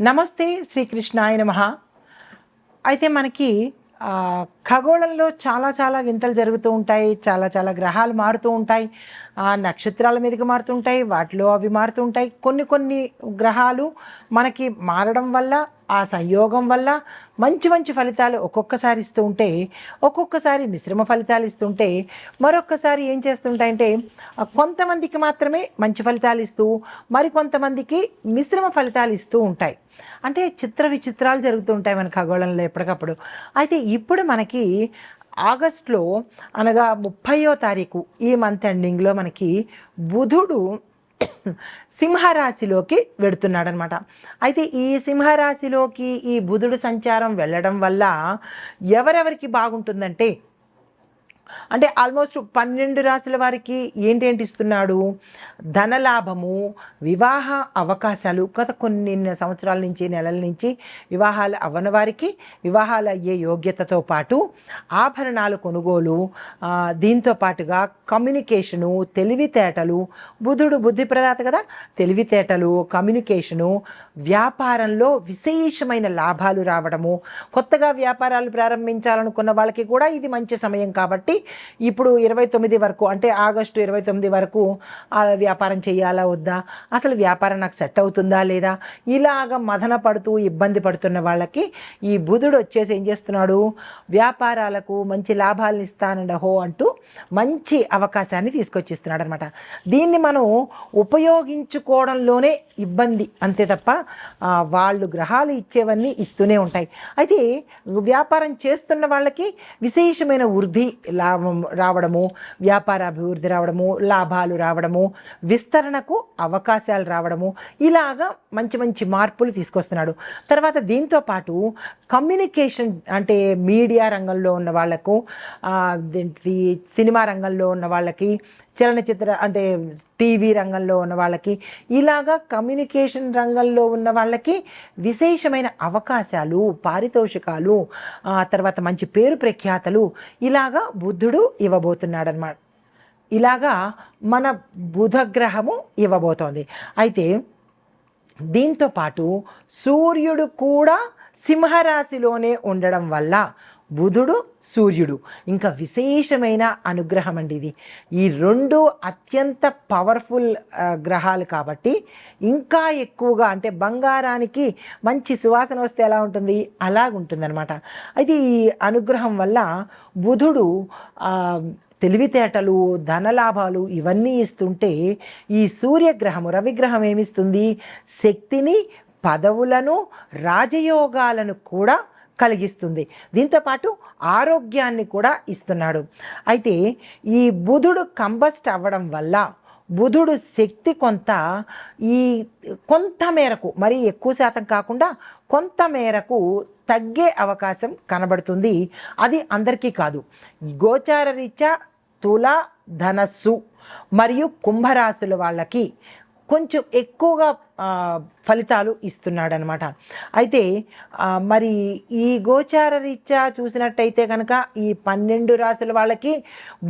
నమస్తే శ్రీకృష్ణాయ నమః. అయితే మనకి ఖగోళంలో చాలా వింతలు జరుగుతూ ఉంటాయి. చాలా గ్రహాలు మారుతూ ఉంటాయి. నక్షత్రాల మీదకి మారుతుంటాయి, వాటిలో అవి మారుతూ ఉంటాయి. కొన్ని గ్రహాలు మనకి మారడం వల్ల, ఆ సంయోగం వల్ల మంచి ఫలితాలు ఒక్కొక్కసారి ఇస్తూ ఉంటే, ఒక్కొక్కసారి మిశ్రమ ఫలితాలు ఇస్తుంటే, మరొక్కసారి ఏం చేస్తుంటాయంటే కొంతమందికి మాత్రమే మంచి ఫలితాలు ఇస్తూ మరికొంతమందికి మిశ్రమ ఫలితాలు ఇస్తూ ఉంటాయి. అంటే చిత్ర విచిత్రాలు జరుగుతూ ఉంటాయి మన ఖగోళంలో ఎప్పటికప్పుడు. అయితే ఇప్పుడు మనకి ఆగస్టులో అనగా 30వ తారీఖు ఈ మంత్ ఎండింగ్లో మనకి బుధుడు సింహరాశిలోకి వెడుతున్నాడనమాట. అయితే ఈ సింహరాశిలోకి ఈ బుధుడు సంచారం వెళ్ళడం వల్ల ఎవరెవరికి బాగుంటుందంటే, అంటే ఆల్మోస్ట్ 12 రాశుల వారికి ఏంటేంటి ఇస్తున్నాడు? ధనలాభము, వివాహ అవకాశాలు. గత కొన్ని సంవత్సరాల నుంచి, నెలల నుంచి వివాహాలు అవ్వని వారికి వివాహాలు అయ్యే యోగ్యతతో పాటు ఆభరణాలు కొనుగోలు, దీంతో పాటుగా కమ్యూనికేషను, తెలివితేటలు. బుధుడు బుద్ధి ప్రదాత కదా. తెలివితేటలు, కమ్యూనికేషను, వ్యాపారంలో విశేషమైన లాభాలు రావడము. కొత్తగా వ్యాపారాలు ప్రారంభించాలనుకున్న వాళ్ళకి కూడా ఇది మంచి సమయం కాబట్టి ఇప్పుడు 29 వరకు, అంటే ఆగస్టు 29 వరకు వ్యాపారం చేయాలా వద్దా, అసలు వ్యాపారం నాకు సెట్ అవుతుందా లేదా, ఇలాగ మదన పడుతూ ఇబ్బంది పడుతున్న వాళ్ళకి ఈ బుధుడు వచ్చేసి ఏం చేస్తున్నాడు? వ్యాపారాలకు మంచి లాభాలను ఇస్తానండ హో అంటూ మంచి అవకాశాన్ని తీసుకొచ్చిస్తున్నాడు అనమాట. దీన్ని మనం ఉపయోగించుకోవడంలోనే ఇబ్బంది అంతే తప్ప వాళ్ళు గ్రహాలు ఇచ్చేవన్నీ ఇస్తూనే ఉంటాయి. అయితే వ్యాపారం చేస్తున్న వాళ్ళకి విశేషమైన వృద్ధి లాభం రావడము, వ్యాపార అభివృద్ధి రావడము, లాభాలు రావడము, విస్తరణకు అవకాశాలు రావడము, ఇలాగా మంచి మార్పులు తీసుకొస్తున్నాడు. తర్వాత దీంతో పాటు కమ్యూనికేషన్, అంటే మీడియా రంగంలో ఉన్న వాళ్లకు, సినిమా రంగంలో ఉన్న వాళ్ళకి, చలనచిత్ర అంటే టీవీ రంగంలో ఉన్న వాళ్ళకి, ఇలాగా కమ్యూనికేషన్ రంగంలో ఉన్న వాళ్ళకి విశేషమైన అవకాశాలు, పారితోషికాలు, తర్వాత మంచి పేరు ప్రఖ్యాతలు ఇలాగా బుధుడు ఇవ్వబోతున్నాడనమాట. ఇలాగా మన బుధగ్రహము ఇవ్వబోతోంది. అయితే దీంతో పాటు సూర్యుడు కూడా సింహరాశిలోనే ఉండడం వల్ల బుధుడు, సూర్యుడు ఇంకా విశేషమైన అనుగ్రహం అండి ఇది. ఈ రెండు అత్యంత పవర్ఫుల్ గ్రహాలు కాబట్టి ఇంకా ఎక్కువగా, అంటే బంగారానికి మంచి సువాసన వస్తే ఎలా ఉంటుంది అలాగుంటుందన్నమాట. అయితే ఈ అనుగ్రహం వల్ల బుధుడు తెలివితేటలు, ధనలాభాలు ఇవన్నీ ఇస్తుంటే, ఈ సూర్యగ్రహము, రవిగ్రహం ఏమిస్తుంది? శక్తిని, పదవులను, రాజయోగాలను కూడా కలిగిస్తుంది. దీంతోపాటు ఆరోగ్యాన్ని కూడా ఇస్తున్నాడు. అయితే ఈ బుధుడు కంబస్ట్ అవ్వడం వల్ల బుధుడు శక్తి కొంత మేరకు, మరి ఎక్కువ శాతం కాకుండా కొంత మేరకు తగ్గే అవకాశం కనబడుతుంది. అది అందరికీ కాదు. గోచార రీత్యా తుల, ధనస్సు మరియు కుంభరాశుల వాళ్ళకి కొంచెం ఎక్కువగా ఫలితాలు ఇస్తున్నాడనమాట. అయితే మరి ఈ గోచార రీత్యా చూసినట్టయితే కనుక ఈ 12 రాశుల వాళ్ళకి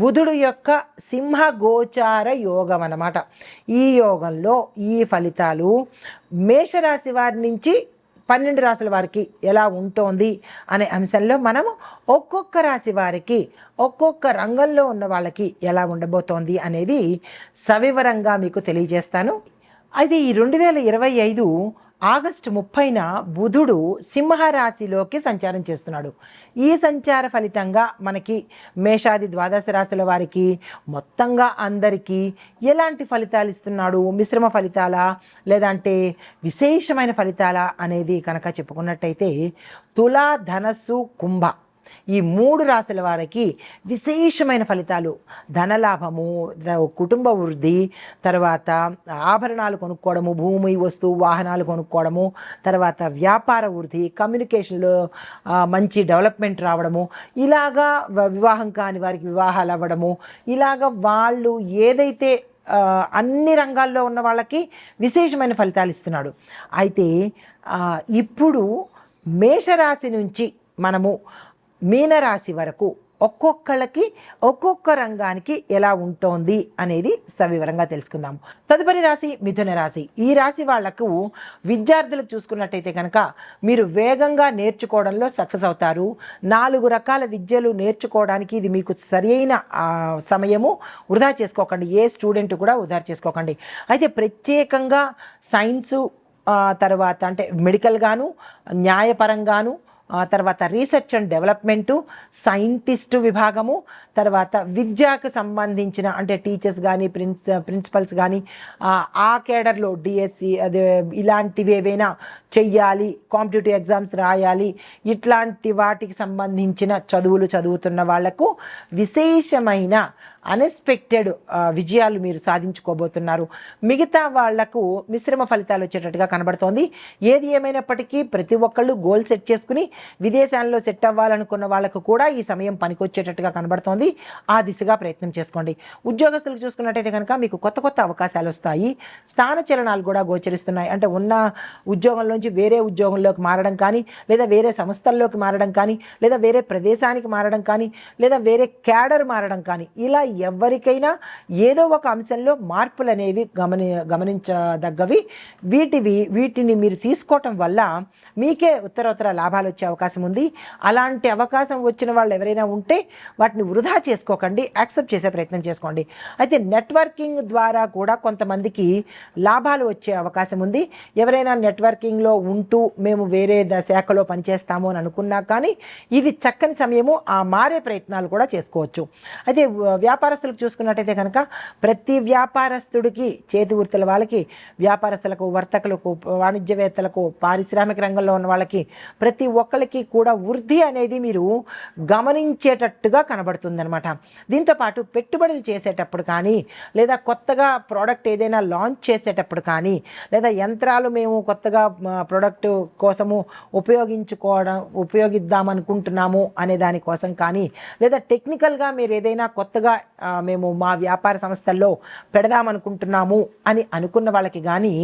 బుధుడు యొక్క సింహ గోచార యోగం అన్నమాట. ఈ యోగంలో ఈ ఫలితాలు మేషరాశి వారి నుంచి 12 రాశుల వారికి ఎలా ఉంటోంది అనే అంశంలో మనము ఒక్కొక్క రాశి వారికి, ఒక్కొక్క రంగంలో ఉన్న వాళ్ళకి ఎలా ఉండబోతోంది అనేది సవివరంగా మీకు తెలియజేస్తాను. అయితే ఈ 2025 ఆగస్టు 30న బుధుడు సింహరాశిలోకి సంచారం చేస్తున్నాడు. ఈ సంచార ఫలితంగా మనకి మేషాది ద్వాదశ రాశుల వారికి మొత్తంగా అందరికీ ఎలాంటి ఫలితాలు ఇస్తున్నాడు? మిశ్రమ ఫలితాలా లేదంటే విశేషమైన ఫలితాలా అనేది కనుక చెప్పుకున్నట్టయితే, తుల, ధనస్సు, కుంభ ఈ 3 రాశుల వారికి విశేషమైన ఫలితాలు, ధనలాభము, కుటుంబ వృద్ధి, తర్వాత ఆభరణాలు కొనుక్కోవడము, భూమి, వస్తువు, వాహనాలు కొనుక్కోవడము, తర్వాత వ్యాపార వృద్ధి, కమ్యూనికేషన్లో మంచి డెవలప్మెంట్ రావడము, ఇలాగా వివాహం కాని వారికి వివాహాలు అవ్వడము, ఇలాగా వాళ్ళు ఏదైతే అన్ని రంగాల్లో ఉన్న వాళ్ళకి విశేషమైన ఫలితాలు ఇస్తున్నాడు. అయితే ఇప్పుడు మేషరాశి నుంచి మనము మీనరాశి వరకు ఒక్కొక్కళ్ళకి ఒక్కొక్క రంగానికి ఎలా ఉంటోంది అనేది సవివరంగా తెలుసుకుందాము. తదుపరి రాశి మిథున రాశి. ఈ రాశి వాళ్లకు విద్యార్థులకు చూసుకున్నట్టయితే కనుక మీరు వేగంగా నేర్చుకోవడంలో సక్సెస్ అవుతారు. 4 రకాల విద్యలు నేర్చుకోవడానికి ఇది మీకు సరి అయిన సమయము. వృధా చేసుకోకండి, ఏ స్టూడెంట్ కూడా వృధా చేసుకోకండి. అయితే ప్రత్యేకంగా సైన్సు తర్వాత అంటే మెడికల్ గాను, న్యాయపరంగాను, తర్వాత రీసెర్చ్ అండ్ డెవలప్మెంటు, సైంటిస్టు విభాగము, తర్వాత విద్యకు సంబంధించిన అంటే టీచర్స్ కానీ ప్రిన్సిపల్స్ కానీ ఆ కేడర్లో డిఎస్సి అదే ఇలాంటివి ఏవైనా చెయ్యాలి, కాంపిటేటివ్ ఎగ్జామ్స్ రాయాలి, ఇట్లాంటి వాటికి సంబంధించిన చదువులు చదువుతున్న వాళ్లకు విశేషమైన అన్ఎక్స్పెక్టెడ్ విజయాలు మీరు సాధించుకోబోతున్నారు. మిగతా వాళ్లకు మిశ్రమ ఫలితాలు వచ్చేటట్టుగా కనబడుతోంది. ఏది ఏమైనప్పటికీ ప్రతి ఒక్కళ్ళు గోల్ సెట్ చేసుకుని విదేశాల్లో సెట్ అవ్వాలనుకున్న వాళ్ళకు కూడా ఈ సమయం పనికొచ్చేటట్టుగా కనబడుతోంది. ఆ దిశగా ప్రయత్నం చేసుకోండి. ఉద్యోగస్తులకు చూసుకున్నట్టయితే కనుక మీకు కొత్త కొత్త అవకాశాలు వస్తాయి. స్థాన చలనాలు కూడా గోచరిస్తున్నాయి. అంటే ఉన్న ఉద్యోగంలోంచి వేరే ఉద్యోగంలోకి మారడం కానీ, లేదా వేరే సంస్థల్లోకి మారడం కానీ, లేదా వేరే ప్రదేశానికి మారడం కానీ, లేదా వేరే క్యాడర్ మారడం కానీ, ఇలా ఎవరికైనా ఏదో ఒక అంశంలో మార్పులు అనేవి గమనించదగ్గవి. వీటిని మీరు తీసుకోవటం వల్ల మీకే ఉత్తరోత్తర లాభాలు వచ్చే అవకాశం ఉంది. అలాంటి అవకాశం వచ్చిన వాళ్ళు ఎవరైనా ఉంటే వాటిని వృధా చేసుకోకండి, యాక్సెప్ట్ చేసే ప్రయత్నం చేసుకోండి. అయితే నెట్వర్కింగ్ ద్వారా కూడా కొంతమందికి లాభాలు వచ్చే అవకాశం ఉంది. ఎవరైనా నెట్వర్కింగ్లో ఉంటూ మేము వేరే శాఖలో పనిచేస్తాము అని అనుకున్నా కానీ ఇది చక్కని సమయము. ఆ మారే ప్రయత్నాలు కూడా చేసుకోవచ్చు. అయితే వ్యాపారస్తులకు చూసుకున్నట్టయితే కనుక ప్రతి వ్యాపారస్తుడికి, చేతి వృత్తుల వాళ్ళకి, వ్యాపారస్తులకు, వర్తకులకు, వాణిజ్యవేత్తలకు, పారిశ్రామిక రంగంలో ఉన్న వాళ్ళకి ప్రతి ఒక్కరికి కూడా వృద్ధి అనేది మీరు గమనించేటట్టుగా కనబడుతుందన్నమాట. దీంతోపాటు పెట్టుబడులు చేసేటప్పుడు కానీ, లేదా కొత్తగా ప్రోడక్ట్ ఏదైనా లాంచ్ చేసేటప్పుడు కానీ, లేదా యంత్రాలు మేము కొత్తగా ప్రోడక్ట్ కోసము ఉపయోగిద్దామనుకుంటున్నాము అనే దానికోసం కానీ, లేదా టెక్నికల్గా మీరు ఏదైనా కొత్తగా మేము మా వ్యాపార సంస్థల్లో పెడదామనుకుంటున్నాము అని అనుకున్న వాళ్ళకి కానీ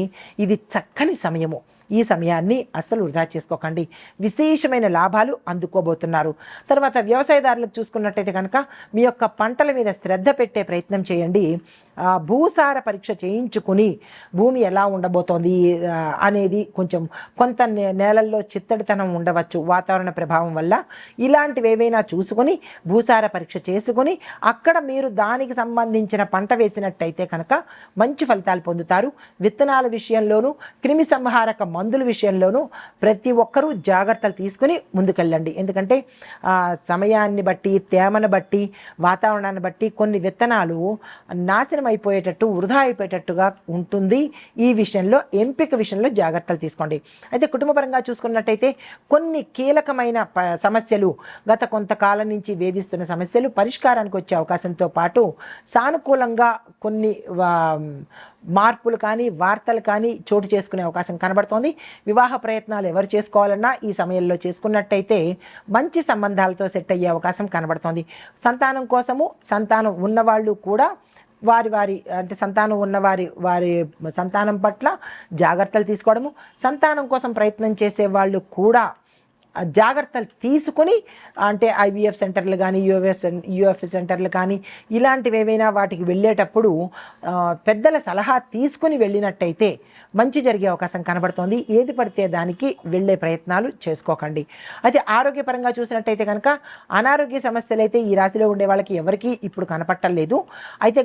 ఇది చక్కని సమయము. ఈ సమయాన్ని అస్సలు వృధా చేసుకోకండి. విశేషమైన లాభాలు అందుకోబోతున్నారు. తర్వాత వ్యవసాయదారులకు చూసుకున్నట్టయితే కనుక మీ యొక్క పంటల మీద శ్రద్ధ పెట్టే ప్రయత్నం చేయండి. భూసార పరీక్ష చేయించుకుని భూమి ఎలా ఉండబోతోంది అనేది కొంత నేలల్లో చిత్తడితనం ఉండవచ్చు వాతావరణ ప్రభావం వల్ల. ఇలాంటివి ఏవైనా చూసుకొని భూసార పరీక్ష చేసుకుని అక్కడ మీరు దానికి సంబంధించిన పంట వేసినట్టయితే కనుక మంచి ఫలితాలు పొందుతారు. విత్తనాల విషయంలోనూ, క్రిమి సంహారక మందుల విషయంలోనూ ప్రతి ఒక్కరూ జాగ్రత్తలు తీసుకుని ముందుకెళ్ళండి. ఎందుకంటే సమయాన్ని బట్టి, తేమను బట్టి, వాతావరణాన్ని బట్టి కొన్ని విత్తనాలు నాశనం అయిపోయేటట్టు, వృధా అయిపోయేటట్టుగా ఉంటుంది. ఈ విషయంలో, ఎంపిక విషయంలో జాగ్రత్తలు తీసుకోండి. అయితే కుటుంబపరంగా చూసుకున్నట్టయితే కొన్ని కీలకమైన సమస్యలు, గత కొంతకాలం నుంచి వేధిస్తున్న సమస్యలు పరిష్కారానికి వచ్చే అవకాశంతో పాటు సానుకూలంగా కొన్ని మార్పులు కానీ, వార్తలు కానీ చోటు చేసుకునే అవకాశం కనబడుతోంది. వివాహ ప్రయత్నాలు ఎవరు చేసుకోవాలన్నా ఈ సమయంలో చేసుకున్నట్టయితే మంచి సంబంధాలతో సెట్ అయ్యే అవకాశం కనబడుతోంది. సంతానం కోసము, సంతానం ఉన్నవాళ్ళు కూడా సంతానం ఉన్నవారి సంతానం పట్ల జాగ్రత్తలు తీసుకోవడము, సంతానం కోసం ప్రయత్నం చేసే వాళ్ళు కూడా జాగ్రత్తలు తీసుకుని, అంటే ఐవీఎఫ్ సెంటర్లు కానీ, యూఎఫ్ సెంటర్లు కానీ ఇలాంటివి ఏవైనా వాటికి వెళ్ళేటప్పుడు పెద్దల సలహా తీసుకుని వెళ్ళినట్టయితే మంచి జరిగే అవకాశం కనబడుతోంది. ఏది పడితే దానికి వెళ్ళే ప్రయత్నాలు చేసుకోకండి. అయితే ఆరోగ్యపరంగా చూసినట్టయితే కనుక అనారోగ్య సమస్యలు అయితే ఈ రాశిలో ఉండే వాళ్ళకి ఎవరికీ ఇప్పుడు కనపట్టలేదు. అయితే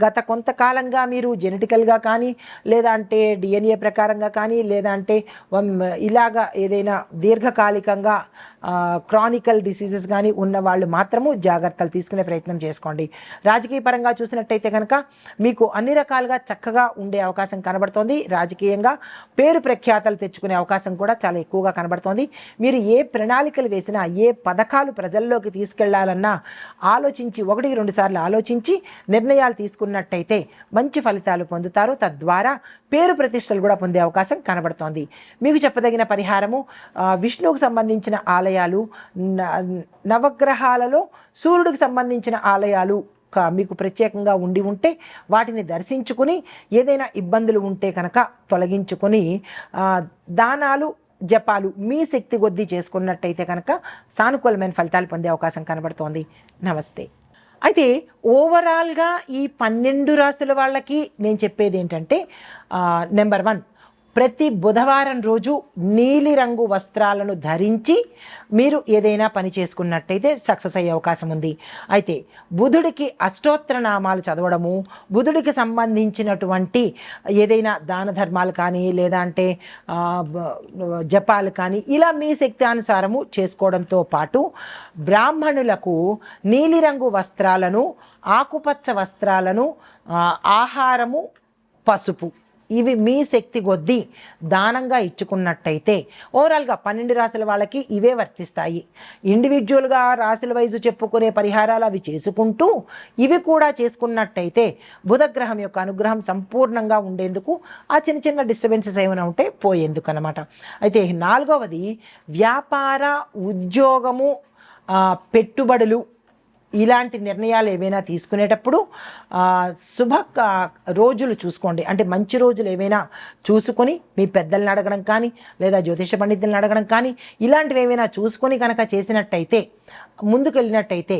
గత కొంతకాలంగా మీరు జెనెటికల్గా కానీ, లేదా అంటే డిఎన్ఏ ప్రకారంగా కానీ, లేదా అంటే ఇలాగా ఏదైనా దీర్ఘకాలికంగా క్రానికల్ డిసీజెస్ కానీ ఉన్న వాళ్ళు మాత్రము జాగ్రత్తలు తీసుకునే ప్రయత్నం చేసుకోండి. రాజకీయ పరంగా చూసినట్టయితే కనుక మీకు అన్ని రకాలుగా చక్కగా ఉండే అవకాశం కనబడుతోంది. రాజకీయంగా పేరు ప్రఖ్యాతలు తెచ్చుకునే అవకాశం కూడా చాలా ఎక్కువగా కనబడుతోంది. మీరు ఏ ప్రణాళికలు వేసినా, ఏ పథకాలు ప్రజల్లోకి తీసుకెళ్లాలన్నా ఆలోచించి, 1-2 సార్లు ఆలోచించి నిర్ణయాలు తీసుకున్నట్టయితే మంచి ఫలితాలు పొందుతారు. తద్వారా పేరు ప్రతిష్టలు కూడా పొందే అవకాశం కనబడుతోంది. మీకు చెప్పదగిన పరిహారము విష్ణువుకు సంబంధించిన ఆలయాలు, నవగ్రహాలలో సూర్యుడికి సంబంధించిన ఆలయాలు మీకు ప్రత్యేకంగా ఉంటే వాటిని దర్శించుకుని, ఏదైనా ఇబ్బందులు ఉంటే కనుక తొలగించుకొని దానాలు జపాలు మీ శక్తి కొద్దీ చేసుకున్నట్టయితే కనుక సానుకూలమైన ఫలితాలు పొందే అవకాశం కనబడుతోంది. నమస్తే. అయితే ఓవరాల్గా ఈ 12 రాసుల వాళ్ళకి నేను చెప్పేది ఏంటంటే, నెంబర్ 1, ప్రతి బుధవారం రోజు నీలిరంగు వస్త్రాలను ధరించి మీరు ఏదైనా పని చేసుకున్నట్టయితే సక్సెస్ అయ్యే అవకాశం ఉంది. అయితే బుధుడికి అష్టోత్తర నామాలు చదవడము, బుధుడికి సంబంధించినటువంటి ఏదైనా దాన ధర్మాలు కానీ లేదా అంటే జపాలు కానీ ఇలా మీ శక్తి అనుసారము చేసుకోవడంతో పాటు బ్రాహ్మణులకు నీలిరంగు వస్త్రాలను, ఆకుపచ్చ వస్త్రాలను, ఆహారము, పసుపు ఇవి మీ శక్తి కొద్దీ దానంగా ఇచ్చుకున్నట్టయితే ఓవరాల్గా 12 రాశుల వాళ్ళకి ఇవే వర్తిస్తాయి. ఇండివిజువల్గా రాశుల వైజు చెప్పుకునే పరిహారాలు అవి చేసుకుంటూ ఇవి కూడా చేసుకున్నట్టయితే బుధగ్రహం యొక్క అనుగ్రహం సంపూర్ణంగా ఉండేందుకు ఆ చిన్న చిన్న డిస్టర్బెన్సెస్ ఏమైనా ఉంటే పోయేందుకు అన్నమాట. అయితే 4వది వ్యాపార, ఉద్యోగము, పెట్టుబడులు ఇలాంటి నిర్ణయాలు ఏవైనా తీసుకునేటప్పుడు శుభ రోజులు చూసుకోండి. అంటే మంచి రోజులు ఏవైనా చూసుకొని మీ పెద్దల్ని అడగడం కానీ లేదా జ్యోతిష పండితులను అడగడం కానీ ఇలాంటివి ఏవైనా చూసుకొని కనుక చేసినట్టయితే, ముందుకెళ్ళినట్టయితే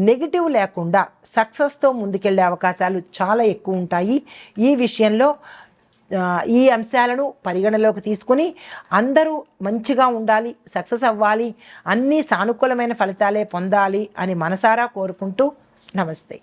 నెగిటివ్ లేకుండా సక్సెస్తో ముందుకెళ్ళే అవకాశాలు చాలా ఎక్కువ ఉంటాయి. ఈ విషయంలో ఈ అంశాలను పరిగణలోకి తీసుకుని అందరూ మంచిగా ఉండాలి, సక్సెస్ అవ్వాలి, అన్నీ సానుకూలమైన ఫలితాలే పొందాలి అని మనసారా కోరుకుంటూ నమస్తే.